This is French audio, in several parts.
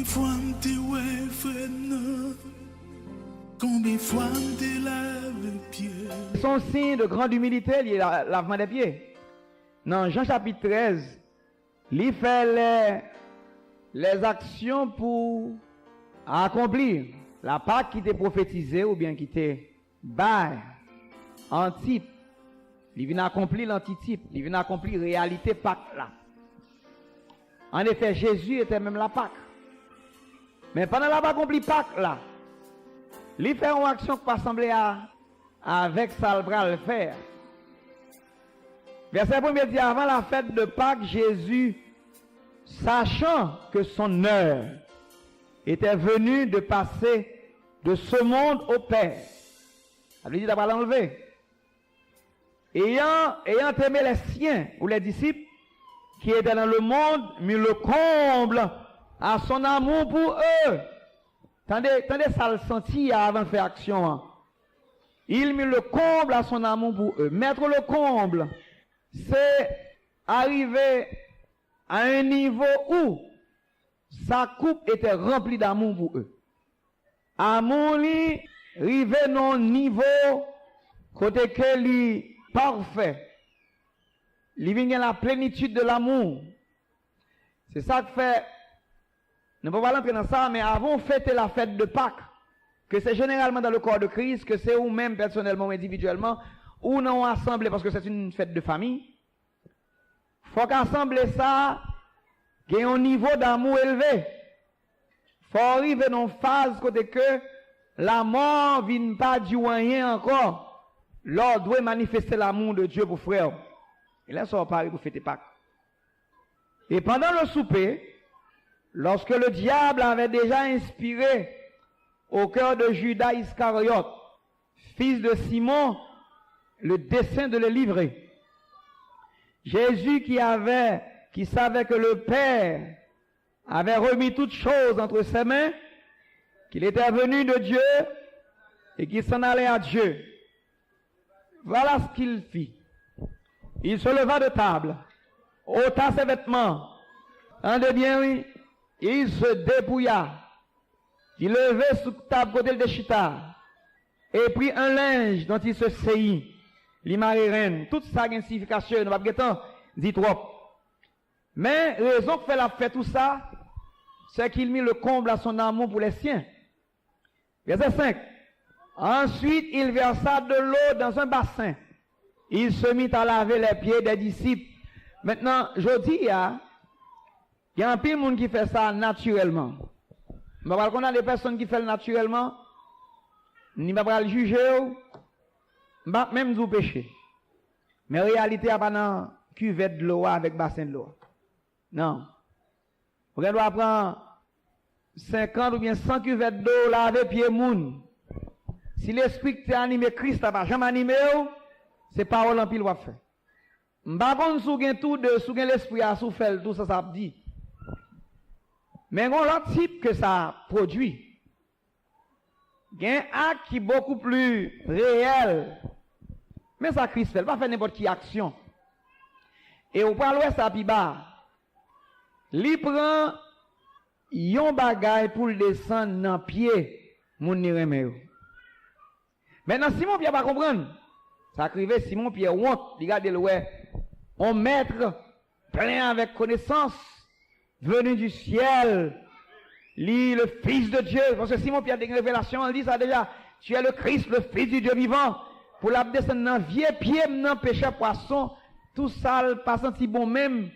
Combien fois m'te ouais frère, combien fois m'te lave pied. Son signe de grande humilité, il est lavement des pieds. Dans Jean chapitre 13, il fait les actions pour accomplir la Pâque qui était prophétisée ou bien qui était bail, antitype. Il vient accomplir l'antitype, il vient accomplir la réalité Pâque là. En effet, Jésus était même la Pâque. Mais pendant la accompli Pâque là, il fait une action qui pas sembler avec ça le bras le faire. Verset 1 dit avant la fête de Pâques, Jésus, sachant que son heure était venue de passer de ce monde au Père. Ça veut dire d'avoir l'enlevé. Ayant aimé les siens ou les disciples qui étaient dans le monde, mis le comble à son amour pour eux. Tendez ça le senti avant de faire action. Hein. Il mit le comble à son amour pour eux. Mettre le comble, c'est arriver à un niveau où sa coupe était remplie d'amour pour eux. Amour lui, arrivé non niveau côté que lui parfait. Il vient la plénitude de l'amour. C'est ça que fait. Ne pouvons pas entrer dans ça, mais avant fêter la fête de Pâques, que c'est généralement dans le corps de Christ, que c'est ou même personnellement ou individuellement, ou non assemblé parce que c'est une fête de famille. Faut qu'assembler ça, qu'il y ait un niveau d'amour élevé. Faut arriver dans une phase côté que la mort vient pas du rien encore. L'ordre doit manifester l'amour de Dieu pour frère. Et là, ça va parler pour fêter Pâques. Et pendant le souper, lorsque le diable avait déjà inspiré au cœur de Judas Iscariote, fils de Simon, le dessein de le livrer, Jésus qui savait que le Père avait remis toutes choses entre ses mains, qu'il était venu de Dieu et qu'il s'en allait à Dieu. Voilà ce qu'il fit. Il se leva de table, ôta ses vêtements, entendez bien, oui, il se dépouilla, il levait sous table côté de chita, et prit un linge dont il se seyit, l'imari reine, toute sa signification, nous va pas dit trop. Mais raison que fait la fait tout ça, c'est qu'il mit le comble à son amour pour les siens. Verset 5. Ensuite, il versa de l'eau dans un bassin. Il se mit à laver les pieds des disciples. Maintenant, je dis, il y a un pile de monde qui fait ça naturellement. Mais parce qu'on a des personnes qui font naturellement, ni pas le juger, même du péché. Mais en réalité, il n'y a pas dans cuvette de l'eau avec bassin de l'eau. Non. Vous devez prendre 50 ou bien 100 cuvettes d'eau laver pied moun. Si l'esprit qui t'a animé Christ n'a pas jamais animé, c'est parole en pile va faire. M'pa kon sou gen tout de sou gen l'esprit à sou faire tout ça ça dit. Mais on l'autre type que ça produit. Gen acte qui beaucoup plus réel. Mais ça Christ fait, pas faire n'importe qui action. Et au parle ça pi bas. Li prend yon bagay pour le descendre dans pied moun ni remè. Maintenant Simon Pierre pas comprendre. Ça crive Simon Pierre honte, regardez le ouais. On maître plein avec connaissance venu du ciel. Lui le fils de Dieu parce que Simon Pierre a des révélations, il dit ça déjà, tu es le Christ, le fils du Dieu vivant. Pour la descendre dans vieux pied dans péché poisson, tout ça pas senti bon même,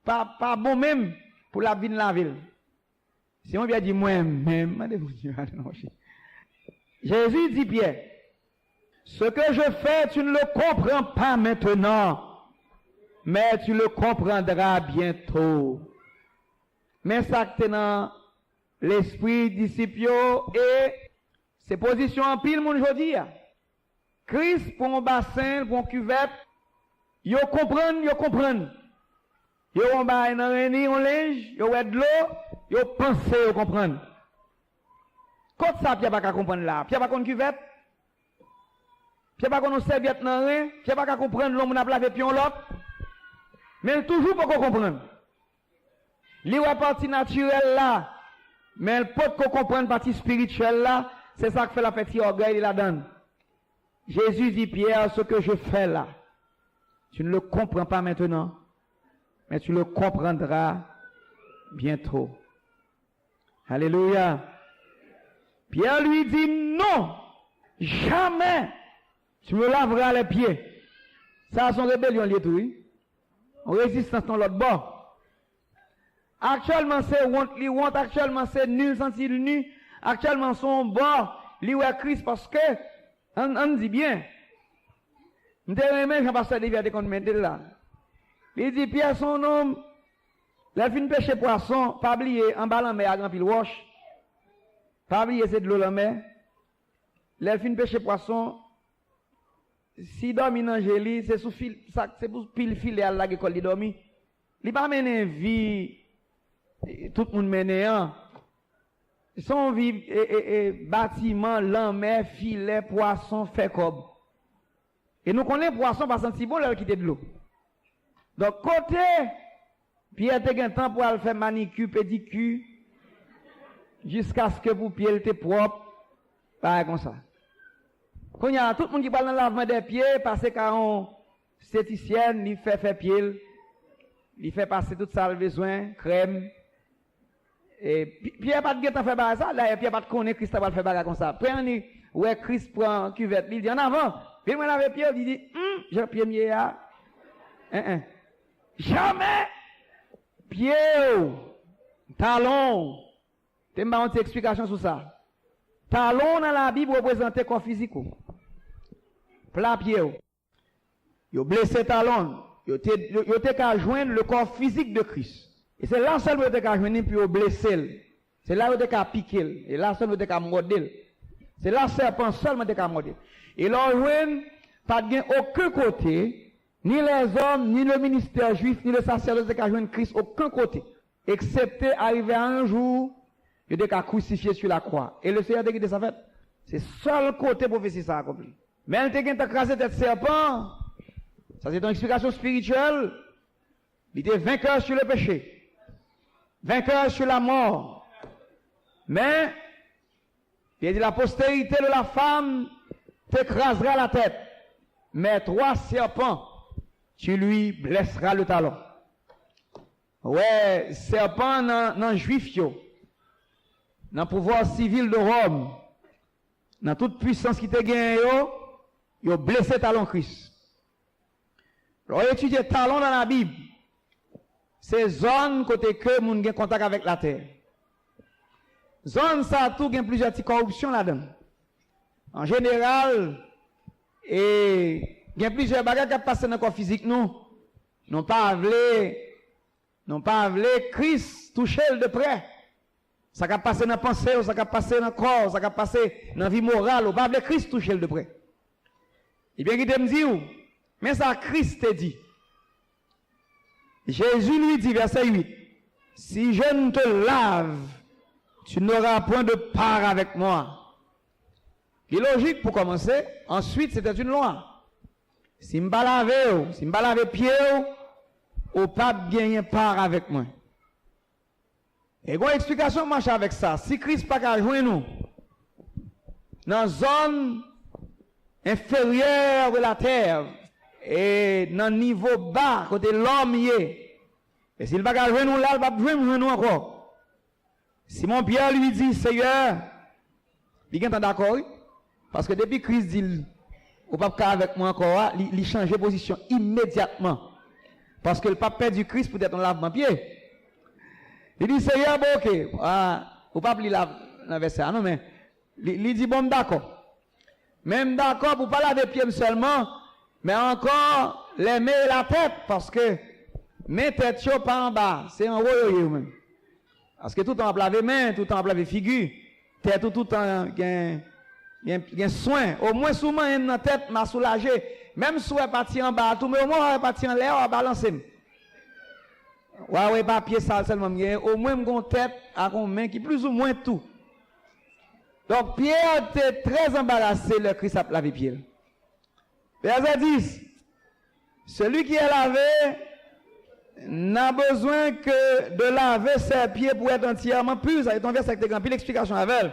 pas bon même pour la vie de la ville. Simon Pierre dit moi-même, Jésus dit Pierre, ce que je fais, tu ne le comprends pas maintenant, mais tu le comprendras bientôt. Mais ça que dans l'esprit disciple et ses positions en pile, mon aujourd'hui. Christ pour un bassin, pour un cuvette, yo comprennent. Yo on ba dans reni on linge, yo wè de l'eau, yo pense yo comprendre. Quand ça Pierre pas comprendre là, Pierre pas connait cuvette. Pierre pas connait serviette dans rien, Pierre pas comprendre l'homme n'a lavé pion l'autre. Mais toujours pas comprendre. Li wè partie naturelle là, Mais le peut qu'on comprenne partie spirituelle là, c'est ça qui fait la petite orgueil de la donne. Jésus dit, Pierre, ce que je fais là, tu ne le comprends pas maintenant, mais tu le comprendras bientôt. Alléluia. Pierre lui dit, non, jamais tu me laveras les pieds. Ça, son rébellion, lié tout, oui. On résistance dans l'autre bord. Actuellement, c'est honte, actuellement, c'est nul, senti nu. Actuellement, son bord, lui, ouais, Christ, parce que, on dit bien, je te Jean-Pasteur Déviaté qu'on met là. Il dit, Pierre, son homme, la fin pêcher poisson, pas oublier, en bas la mer, à grand pile wash. Pas oublier, c'est de l'eau la mer. La fin pêcher poisson, si dormi dans Angélie, c'est sous fil, c'est pour pile filet à la école, il dormi. Il pas mener vie, tout le monde mène, son vie, bâtiment, l'enmer, filet, poisson, fait comme. Et nous connaissons poisson parce que c'est bon là qui était de l'eau. Donc, côté, Pierre te un temps pour aller faire manicure, pédicure, jusqu'à ce que vous pieds étaient propres. Pareil comme ça. Quand il y a tout le monde qui parle dans le lavement des pieds, parce qu'un esthéticienne, il fait pied, il fait passer tout ça le besoin, crème. Et Pierre pas de temps faire ça, là, Pierre pas de connaître Christ va faire bagarre comme ça. Prenez, ouais, Christ prend cuvette, il dit en avant, il me lave pied, il dit, Jean-Pierre Miéa, jamais, pied, talon, t'es m'as une explication sur ça. Talon dans la Bible représente corps physique. Plat pied. Yo blessé talon, yo te qu'à joindre le corps physique de Christ. Et c'est là seul où te qu'à joindre puis yo blesser. C'est là où te qu'à piquer et là seul où te qu'à morder. C'est là serpent seulement te qu'à morder. Et là joindre pas de aucun côté, ni les hommes, ni le ministère juif, ni le sacerdoce te qu'à joindre Christ aucun côté, excepté arriver un jour il était crucifié sur la croix. Et le Seigneur de ça fait. C'est seul côté prophétie ça accompli. Mais il était écrasé tête serpent. Ça c'est une explication spirituelle. Il était vainqueur sur le péché. Vainqueur sur la mort. Mais, il dit la postérité de la femme t'écrasera la tête. Mais 3 serpents, tu lui blesseras le talon. Ouais, serpent dans juif yo. Dans le pouvoir civil de Rome, dans toute puissance qui te gagne, yo blessé talon Christ. Alors, étudier talon dans la Bible, c'est zone côté que moun gen contact avec la terre. Zone ça tout gen plusieurs petites corruptions là-dedans. En général, et gen plusieurs bagages qui passent dans le corps physique nous. Non pas avlé Christ toucher de près. Ça va passer dans la pensée, ça va passer dans le corps, ça va passer dans la vie morale, ou pas de Christ toucher de près. Et bien, il te me dit, mais ça Christ te dit. Jésus lui dit, verset 8, si je ne te lave, tu n'auras point de part avec moi. C'est logique pour commencer. Ensuite, c'était une loi. Si je ne me lave pied, ou pas gagner part avec moi. Et une explication marche avec ça. Si Christ pas qu'à joindre nous, dans la zone inférieure de la terre, et dans le niveau bas, côté l'homme y est, et s'il pas qu'à joindre nous là, il va pas joindre nous encore. Simon Pierre lui dit, Seigneur, il est d'accord, parce que depuis Christ dit, au pape avec moi encore, il change de position immédiatement. Parce que le pape perd du Christ peut être un lavement pied. Il dit, Seigneur, bon, ok, au pape il lave dans verset, non, mais, il dit, bon, d'accord. Même d'accord pour pas laver pied seulement, mais encore les mains et la tête, parce que mes têtes pas en bas, c'est en haut, même. Parce que tout en laver main, tout en laver figure, tête tout en gain soin. Au moins, souvent, une tête m'a soulagé. Même si elle parti en bas, tout, mais au moins, elle parti en l'air, elle balancer. Ouais, pas pied sale seulement, au moins, une tête à une main qui plus ou moins tout. Donc, Pierre était très embarrassé, le Christ a lavé pied. Verset 10. Celui qui est lavé n'a besoin que de laver ses pieds pour être entièrement pur. Ça est un verset avec grand pile l'explication avec elle.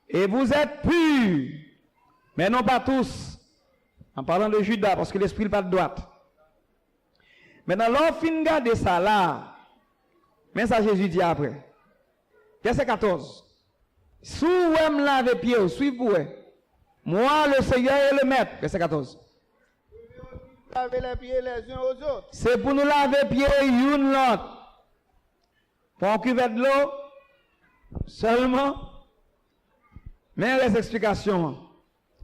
Et vous êtes purs, mais non pas tous. En parlant de Judas, parce que l'esprit n'est pas de droite. Maintenant, l'on fin garder ça là. Mais ça, Jésus dit après. Verset 14. Si vous me laver pieds, suivez-vous. Moi, le Seigneur et le Maître. Verset 14. Laver les pieds les uns aux autres. C'est pour nous laver pieds une l'autre. Pour en cuver de l'eau seulement. Mais les explications.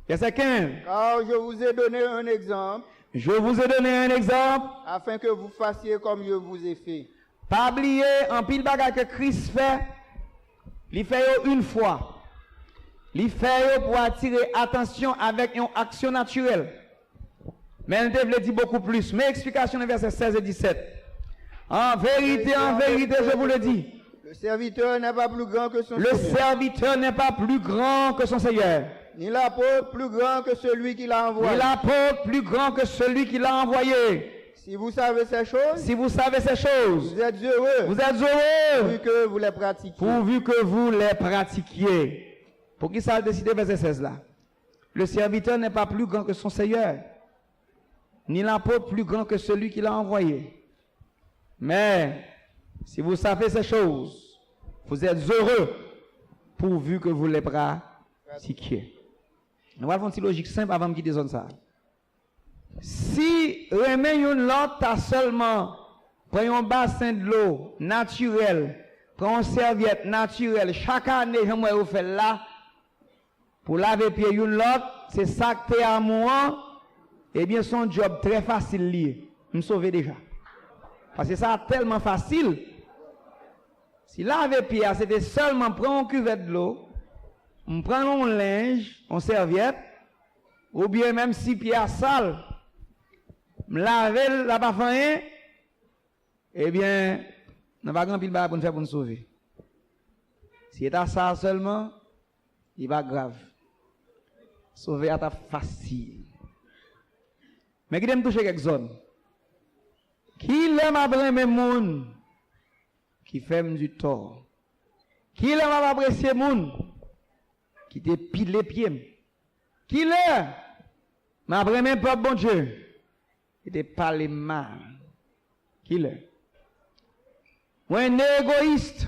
Verset 15. Car je vous ai donné un exemple. Je vous ai donné un exemple. Afin que vous fassiez comme je vous ai fait. Pas oublier en pile bagage que Christ fait. Il fait une fois. Il fait pour attirer attention avec une action naturelle. Mais on devait dire beaucoup plus. Mais explication des versets 16 et 17. En vérité, je vous le dis. Le serviteur n'est pas plus grand que son Le Seigneur. serviteur n'est pas plus grand que son Seigneur. Ni l'apôtre plus grand que celui qui l'a envoyé. Ni l'apôtre plus grand que celui qui l'a envoyé. Si vous savez ces choses, Si vous savez ces choses, vous êtes heureux. vous êtes heureux. Pourvu que vous les pratiquiez. Pourvu que vous les pratiquiez. Pour qui ça a décidé verset 16 là? Le serviteur n'est pas plus grand que son Seigneur. Ni l'apôtre plus grand que celui qui l'a envoyé. Mais, si vous savez ces choses, vous êtes heureux, pourvu que vous les pratiquiez. Nous allons faire une logique simple avant de quitter zone ça. Si remet une l'autre, t'as seulement pris un bassin de l'eau naturel, prends une serviette naturelle, chaque année, j'aimerais vous faire là, pour laver pied une l'autre, c'est ça que t'es à moi. Eh bien, son job très facile lié. Me sauver déjà. Parce que ça a tellement facile. Si laver pied, c'était seulement prendre un cuvette de l'eau, on prend un linge, une serviette, ou bien même si pied à sale, me laver la pas rien, eh bien, n'a pas grand pile pour nous faire pour nous sauver. Si c'est à ça seulement, il va grave. Sauver à ta facile. Mais qui aime toucher quelques zones? Qui l'aime après mes moun? Qui fait du tort? Qui l'aime apprécier moun? Qui te pile les pieds? Qui l'aime? Mais après mes peuple bon Dieu? Qui te parle mal? Qui l'aime? Moi, un égoïste,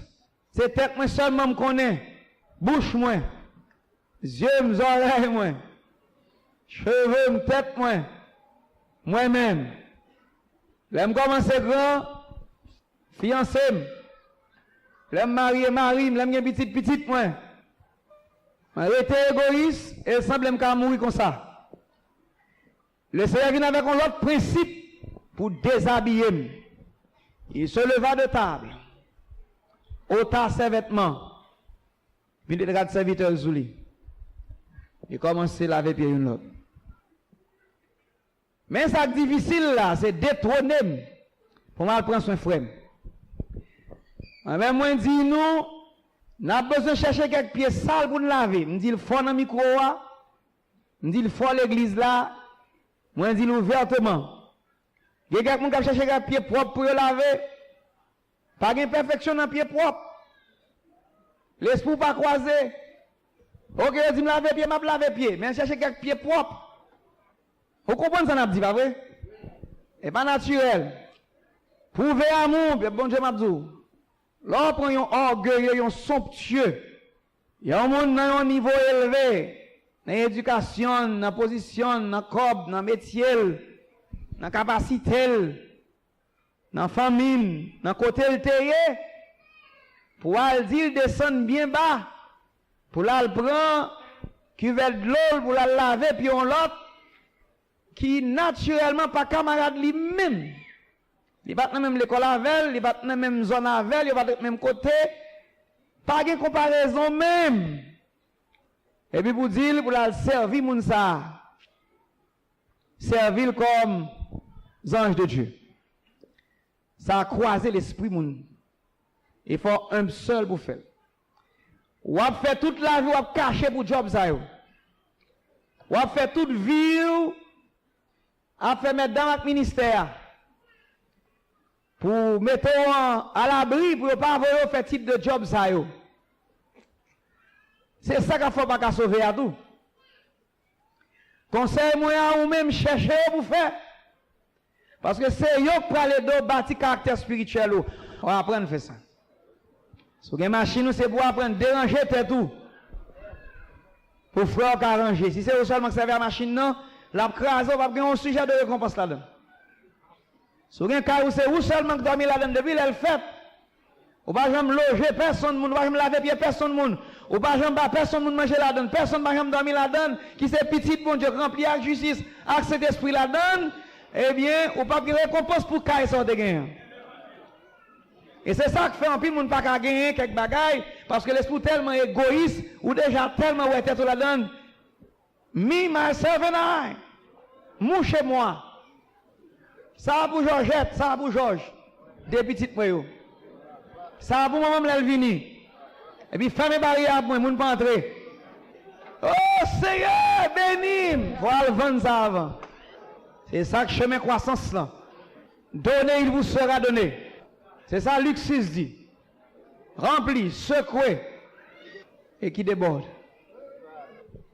c'est tête moi seulement me connaît. Bouche moi. Yeux, mes oreilles moi. Cheveux, mes tête moi. Moi-même, l'aime commencer grand, fiancé, l'aime marier, l'aime bien petite, moi. J'étais égoïste et semble me mourir comme ça. Le Seigneur vient avec un autre principe pour déshabiller. Il se leva de table, ôta ses vêtements, puis il regarde serviteur Zouli. Il commence à laver pied une autre. Mais ça qui est difficile là, c'est détrôner pour mal prendre soin frère. Même moi, je dis nous, n'a besoin de chercher quelques pieds sales pour nous laver. Je dis il faut dans le micro, je dis il faut l'église là, moi je dis ouvertement. Il y a quelqu'un qui cherche quelques pieds propres pour laver. Pas de perfection dans pied propre. L'esprit pas croisé. Ok, je dis me laver pied, je laver pied, mais chercher quelques pieds propres. Vous comprenez ça, n'a dit pas vrai? Et pas naturel. Prouver amour, bon Dieu m'a dit. Là, on prend un orgueilleux, un somptueux. Il y a un monde dans un niveau élevé. Dans l'éducation, dans la position, dans le corps, dans le métier, dans la capacité, dans la famille, dans le côté le terre. Pour aller dire, descendre bien bas. Pour aller prendre, cuvette de l'eau, pour la laver, puis on l'autre. Qui naturellement pas camarade lui-même. Il va dans même l'école avec, il va dans la même zone avec, il va dans le même côté. Pas de comparaison même. Et puis pour dire, pour la servir moun ça. Servir comme ange de Dieu. Ça a croisé l'esprit moun. Il faut un seul pour faire. Ou a fait toute la vie, ou a caché pour job ça yo. Ou a fait toute vie, a fait mettre dans le ministère. pour mettre à l'abri pour ne pas avoir fait type de job ça yo. C'est ça qu'il faut pas sauver à tout. Conseil moi ou même chercher pour faire. Parce que c'est yo qui parle de bâtir caractère spirituel. On va apprendre à faire ça. Si vous avez une machine, c'est pour apprendre à déranger tout. Pour faire arranger. Si c'est seulement que servir à la machine, non, la crase, on va avoir un sujet de récompense là-dedans. Si vous avez un cas où c'est où seulement que dormir là-dedans, depuis elle fait. Ou pas jamais loger personne, ou pas jamais laver pied personne, ou pas jamais personne manger là-dedans, personne pas jamais dormir là-dedans, qui c'est petit bon Dieu rempli avec justice, avec cet esprit là-dedans, eh bien, ou pas de récompense pour caille ça de gagner. Et c'est ça qui fait un peu monde pas gagner quelques bagailles parce que l'esprit tellement égoïste ou déjà tellement ouais tête là-dedans. Me myself and I. Moi chez moi. Ça pour Georgette, ça pour Georges. Des petites moi yo. Ça pour moi même l'Elvini. Et puis fermez barrière pour moi, moun pas entrer. Oh Seigneur, béni. Voilà vendre ça avant. C'est ça que chemin croissance là. Donnez, il vous sera donné. C'est ça Luc 6 dit. Rempli, secoué et qui déborde.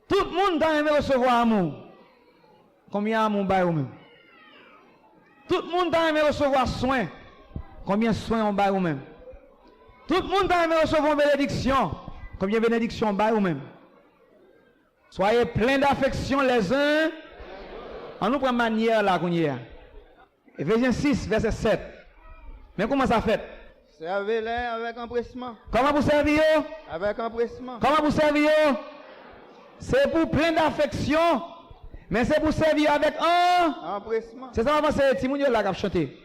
Tout le monde a aimé recevoir amour. Combien d'amour bail ou même? Tout le monde a aimé recevoir soin. Combien de soins on bail ou même? Tout le monde a aimé recevoir bénédiction. Combien de bénédiction on bail ou même? Soyez pleins d'affection les uns. On nous prend manière là qu'on y est. Éphésiens 6, verset 7. Mais comment ça fait? Servez-les avec empressement. Comment vous servir? Avec empressement. Comment vous servir? C'est pour plein d'affection, mais c'est pour servir avec un Empressement. C'est ça, c'est Timounio là qui a chanté.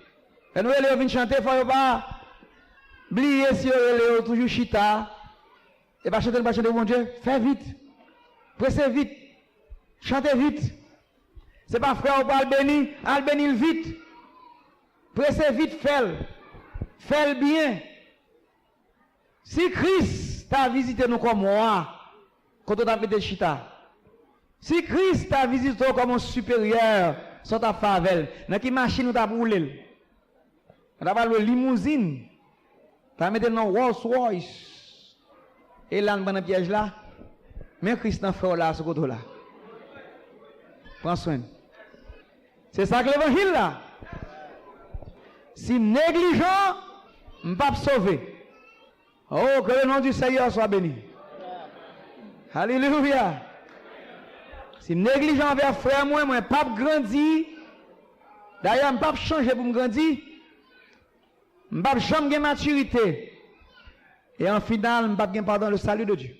Et nous, les venir chanter, il ne faut pas oublier si vous êtes toujours chita. Et pas chanter, mon Dieu. Fais vite. Pressez vite. Chantez vite. C'est pas frère ou pas Albéni vite. Pressez vite, fais-le bien. Si Christ t'a visité nous comme moi, quand on a fait des chita, si Christ t'a visité comme un supérieur, sur ta favelle, dans quelle machine ou t'a roulé? On a parlé de limousine, t'as mis dans Rolls Royce, et là, dans le piège là, mais Christ n'a fait là, ce côté là. Prends soin. C'est ça que l'évangile là. Si négligent, je ne peux pas sauver. Oh, que le nom du Seigneur soit béni. Alléluia. Si négligent envers frère, moi, je ne peux pas grandir. D'ailleurs, je ne peux pas changer pour me grandir. Je ne peux pas jamais maturité. Et en final, je ne peux pas pardon le salut de Dieu.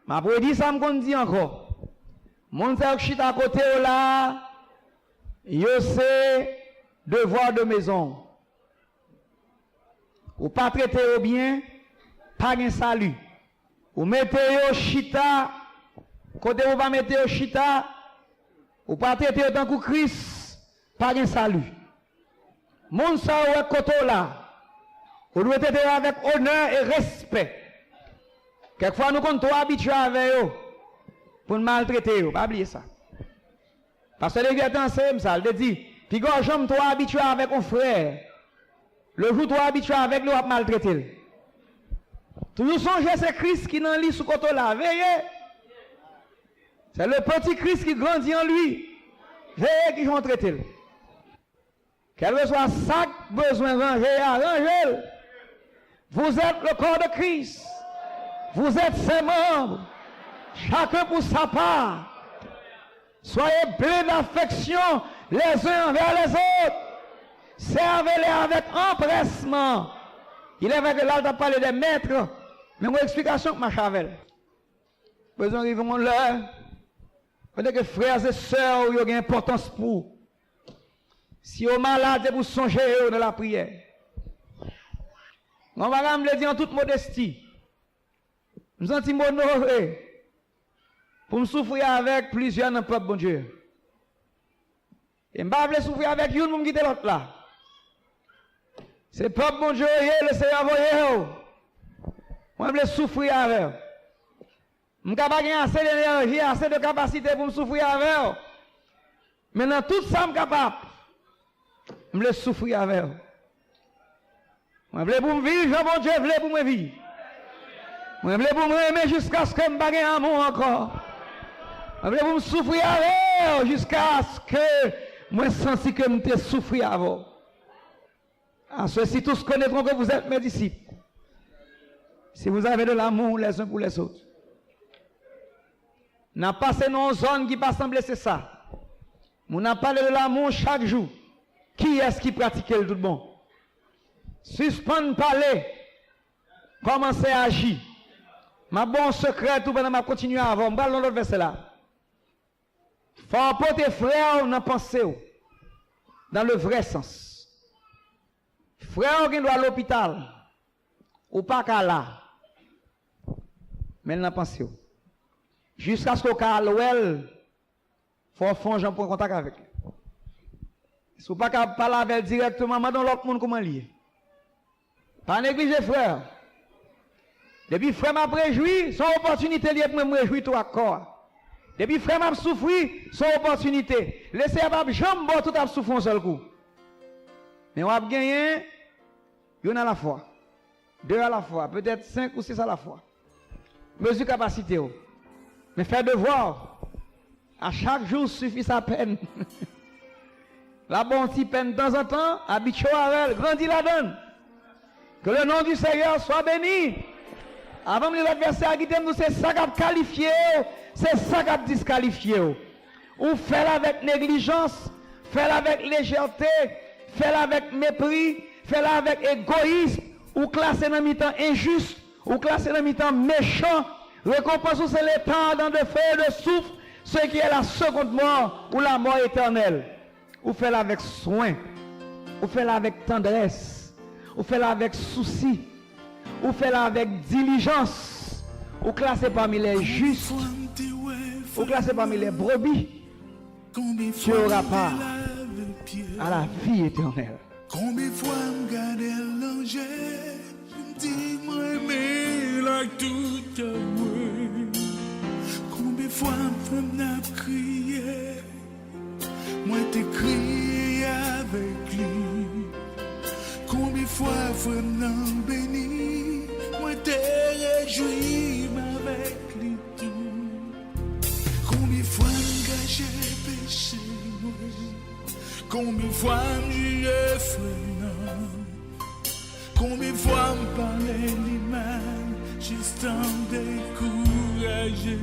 Mais après dire ça, je me dis encore. Mon frère qui est à côté là, je sais devoir de maison. Ou pas traiter au bien, pas de salut. Ou mettez au chita, côté ou pas mettre au chita, ou pas traiter autant que Christ, pas de salut. Mon sa ou côté là, vous devez traiter avec honneur et respect. Quelquefois nous comptons habitués avec eux pour nous maltraiter, pas oublier ça. Parce que les gars c'est ça, il dit, puis quand j'aime toi habitué avec un frère, le jour toi habitué avec lui, on va maltraiter. Toujours songer c'est Christ qui dans lui sous côté là, veillez. C'est le petit Christ qui grandit en lui. Veillez qui vont traiter. Quel que soit ça besoin ranger, arrangez. Vous êtes le corps de Christ. Vous êtes ses membres. Chacun pour sa part. Soyez pleins d'affection les uns envers les autres. Servez-les avec empressement. Il est vrai que là, on a parlé des maîtres. Mais mon explication que ma chavel. Besoin de vivre là. Peut-être que frères et sœurs, il y a une importance pour. Si vous êtes malade, vous songez dans la prière. On va me le dire en toute modestie. Nous sommes honorés pour me souffrir avec plusieurs dans le peuple bon Dieu. Et je ne vais pas souffrir avec une pour me quitter l'autre là. C'est le peuple bon Dieu, le Seigneur envoyé. Moi, je vais souffrir avec eux. Je ne vais pas avoir assez d'énergie, assez de capacité pour me souffrir avec eux. Mais dans tout ça, je suis capable. Je veux souffrir avec vous. Je veux pour me vivre, mon Dieu, je veux pour me vivre. Je veux pour me aimer jusqu'à ce que je ne bague un amour encore. Je veux pour me souffrir avec vous jusqu'à ce que moi senti que je me souffrir avec vous. À ceux-ci tous connaîtront que vous êtes mes disciples. Si vous avez de l'amour les uns pour les autres. N'a passé dans une zone qui pas semblé c'est ça. On a parlé de l'amour chaque jour. Qui est-ce qui pratique le tout bon? Suspendre parler. Commencer à agir. Ma bon secret tout pendant ma continuer à avoir. On va dans l'autre verset là. Faut apporter frère dans pensée dans le vrai sens. Frère qui doit à l'hôpital ou pas qu'à là. Mais dans pensée. Jusqu'à ce qu'au cas il faut faire un point contact avec. Si vous ne pouvez pas parler avec elle directement, mais dans l'autre monde comment lier. Pas négliger frère. Depuis frère m'a réjoui, son opportunité liée pour me réjouir tout à corps. Depuis frère m'a souffri, son opportunité. Laissez pas jambe tout à souffrir un seul coup. Mais on va gagner une à la fois. Deux à la fois, peut-être 5 ou 6 à la fois. Mesure capacité. Mais faire devoir. À chaque jour suffit sa peine. La bonne petite peine de temps en temps, habitué à elle, grandit la donne. Que le nom du Seigneur soit béni. Avant de l'adversaire qui t'aime, c'est ça qui a qualifié, c'est ça qui a disqualifié. Ou fait avec négligence, fait avec légèreté, fait avec mépris, fait avec égoïsme, ou classé dans mi-temps injuste, ou classé dans mi-temps méchant. Récompense c'est le temps dans de feu et de souffle, ce qui est la seconde mort ou la mort éternelle. Ou fait avec soin, ou fait avec tendresse, ou fait avec souci, ou fait avec diligence, ou classé parmi les justes, ou classé parmi les brebis. Tu auras part à la vie éternelle. Combien de fois me garder l'ange, me dis moi aimer la toute moi. Combien de fois me crier, moi t'ai crié avec lui. Combien de fois me béni, moi t'ai réjoui avec lui tout. Combien de fois me gâché péché moi. Combien de fois je frère, combien de fois me parlais l'image, juste en découragé.